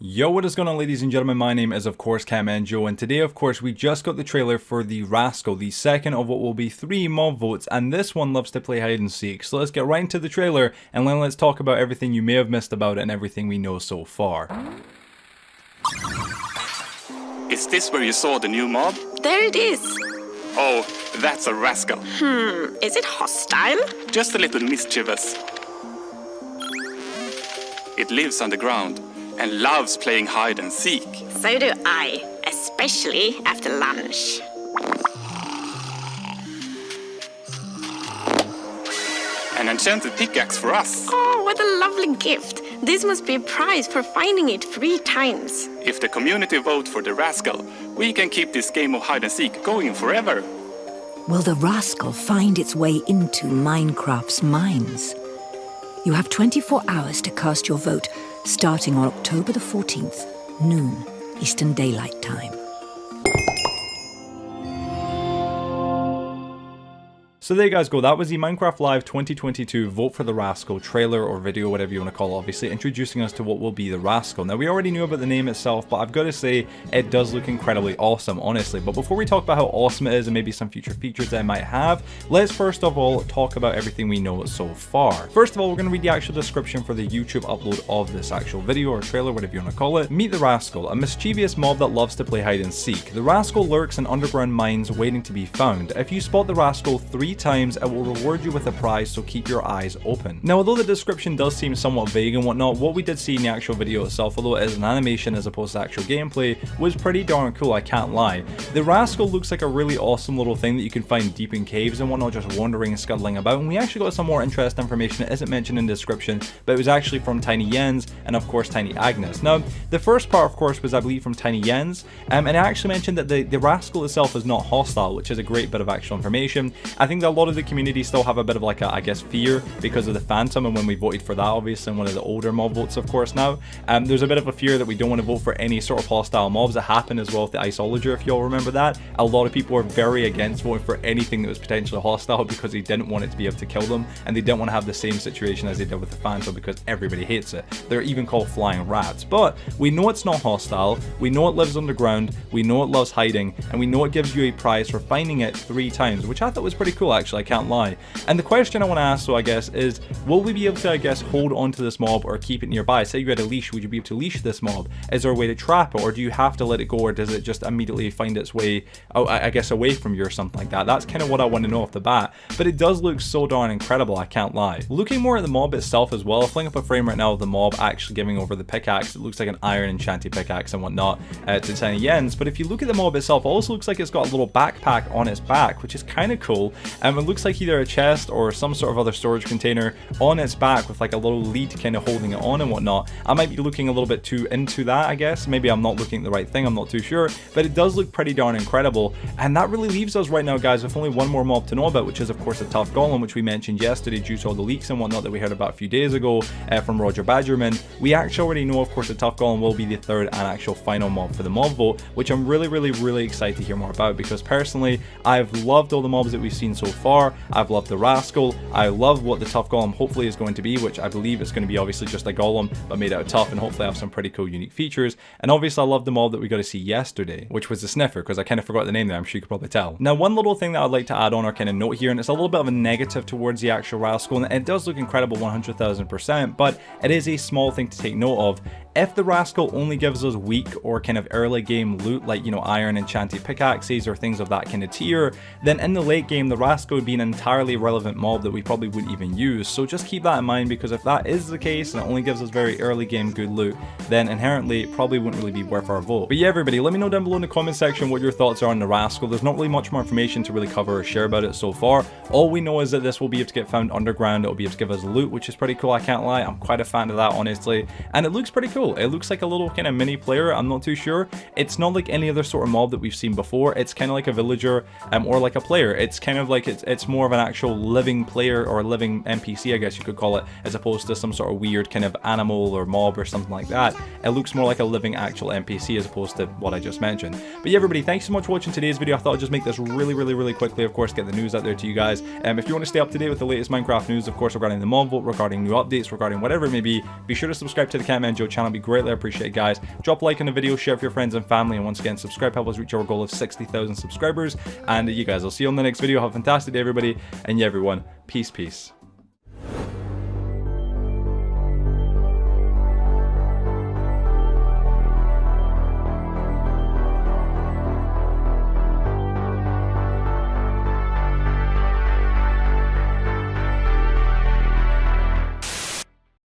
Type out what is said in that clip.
Yo, what is going on, ladies and gentlemen? My name is of course CatmanJoe, and today of course we just got the trailer for the Rascal, the second of what will be 3 mob votes, and this one loves to play hide and seek. So let's get right into the trailer and then let's talk about everything you may have missed about it and everything we know so far. Is this where you saw the new mob? There it is. Oh, that's a Rascal. Is it hostile? Just a little mischievous. It lives underground and loves playing hide and seek. So do I, especially after lunch. An enchanted pickaxe for us. Oh, what a lovely gift. This must be a prize for finding it 3 times. If the community vote for the Rascal, we can keep this game of hide and seek going forever. Will the Rascal find its way into Minecraft's mines? You have 24 hours to cast your vote, starting on October the 14th, noon, Eastern Daylight Time. So there you guys go, that was the Minecraft Live 2022 Vote for the Rascal trailer or video, whatever you want to call it, obviously introducing us to what will be the Rascal. Now we already knew about the name itself, but I've got to say it does look incredibly awesome, honestly. But before we talk about how awesome it is and maybe some future features that it might have, let's first of all talk about everything we know so far. First of all, we're going to read the actual description for the YouTube upload of this actual video or trailer, whatever you want to call it. Meet the Rascal, a mischievous mob that loves to play hide and seek. The Rascal lurks in underground mines waiting to be found. If you spot the Rascal 3 times, it will reward you with a prize, so keep your eyes open. Now, although the description does seem somewhat vague and whatnot, what we did see in the actual video itself, although it is an animation as opposed to actual gameplay, was pretty darn cool, I can't lie. The Rascal looks like a really awesome little thing that you can find deep in caves and whatnot, just wandering and scuttling about, and we actually got some more interesting information that isn't mentioned in the description, but it was actually from Tiny Jens and of course Tiny Agnes. Now, the first part of course was I believe from Tiny Jens, and it actually mentioned that the Rascal itself is not hostile, which is a great bit of actual information. I think that a lot of the community still have a bit of like a, I guess, fear because of the Phantom, and when we voted for that, obviously in one of the older mob votes of course now, there's a bit of a fear that we don't want to vote for any sort of hostile mobs. That happened as well with the Iceologer, if you all remember that. A lot of people were very against voting for anything that was potentially hostile because they didn't want it to be able to kill them, and they didn't want to have the same situation as they did with the Phantom because everybody hates it. They're even called flying rats. But we know it's not hostile, we know it lives underground, we know it loves hiding, and we know it gives you a prize for finding it 3 times, which I thought was pretty cool actually, I can't lie. And the question I want to ask, so I guess, is will we be able to, I guess, hold on to this mob or keep it nearby? Say you had a leash, would you be able to leash this mob? Is there a way to trap it, or do you have to let it go, or does it just immediately find its way, I guess, away from you or something like that? That's kind of what I want to know off the bat, but it does look so darn incredible, I can't lie. Looking more at the mob itself as well, I'll fling up a frame right now of the mob actually giving over the pickaxe. It looks like an iron enchanted pickaxe and whatnot to Tiny Jens, but if you look at the mob itself, it also looks like it's got a little backpack on its back, which is kind of cool. It looks like either a chest or some sort of other storage container on its back with like a little lead kind of holding it on and whatnot. I might be looking a little bit too into that, I guess. Maybe I'm not looking at the right thing, I'm not too sure, but it does look pretty darn incredible. And that really leaves us right now, guys, with only one more mob to know about, which is of course a tough golem, which we mentioned yesterday due to all the leaks and whatnot that we heard about a few days ago from Roger Badgerman. We actually already know, of course, the tough golem will be the 3rd and actual final mob for the mob vote, which I'm really excited to hear more about, because personally I've loved all the mobs that we've seen so far. I've loved the Rascal, I love what the tough golem hopefully is going to be, which I believe it's going to be obviously just a golem but made out of tough, and hopefully have some pretty cool unique features. And obviously I love the mob that we got to see yesterday, which was the sniffer, because I kind of forgot the name there, I'm sure you could probably tell. Now, one little thing that I'd like to add on or kind of note here, and it's a little bit of a negative towards the actual Rascal, and it does look incredible 100,000%, but it is a small thing to take note of. If the Rascal only gives us weak or kind of early game loot, like, you know, iron enchanted pickaxes or things of that kind of tier, then in the late game the Rascal would be an entirely irrelevant mob that we probably wouldn't even use. So just keep that in mind, because if that is the case and it only gives us very early game good loot, then inherently it probably wouldn't really be worth our vote. But yeah, everybody, let me know down below in the comment section what your thoughts are on the Rascal. There's not really much more information to really cover or share about it so far. All we know is that this will be able to get found underground, it'll be able to give us loot, which is pretty cool, I can't lie. I'm quite a fan of that, honestly, and it looks pretty cool. It looks like a little kind of mini player, I'm not too sure. It's not like any other sort of mob that we've seen before. It's kind of like a villager or like a player. It's kind of like it's more of an actual living player or living NPC, I guess you could call it, as opposed to some sort of weird kind of animal or mob or something like that. It looks more like a living actual NPC as opposed to what I just mentioned. But yeah, everybody, thanks so much for watching today's video. I thought I'd just make this really quickly, of course, get the news out there to you guys. If you want to stay up to date with the latest Minecraft news, of course, regarding the mob vote, regarding new updates, regarding whatever it may be sure to subscribe to the CatmanJoe channel, It'd be greatly appreciated, guys. Drop a like on the video, share with your friends and family, and once again, subscribe, help us reach our goal of 60,000 subscribers. And you guys, I'll see you on the next video. Have a fantastic day, everybody, and yeah, everyone, peace.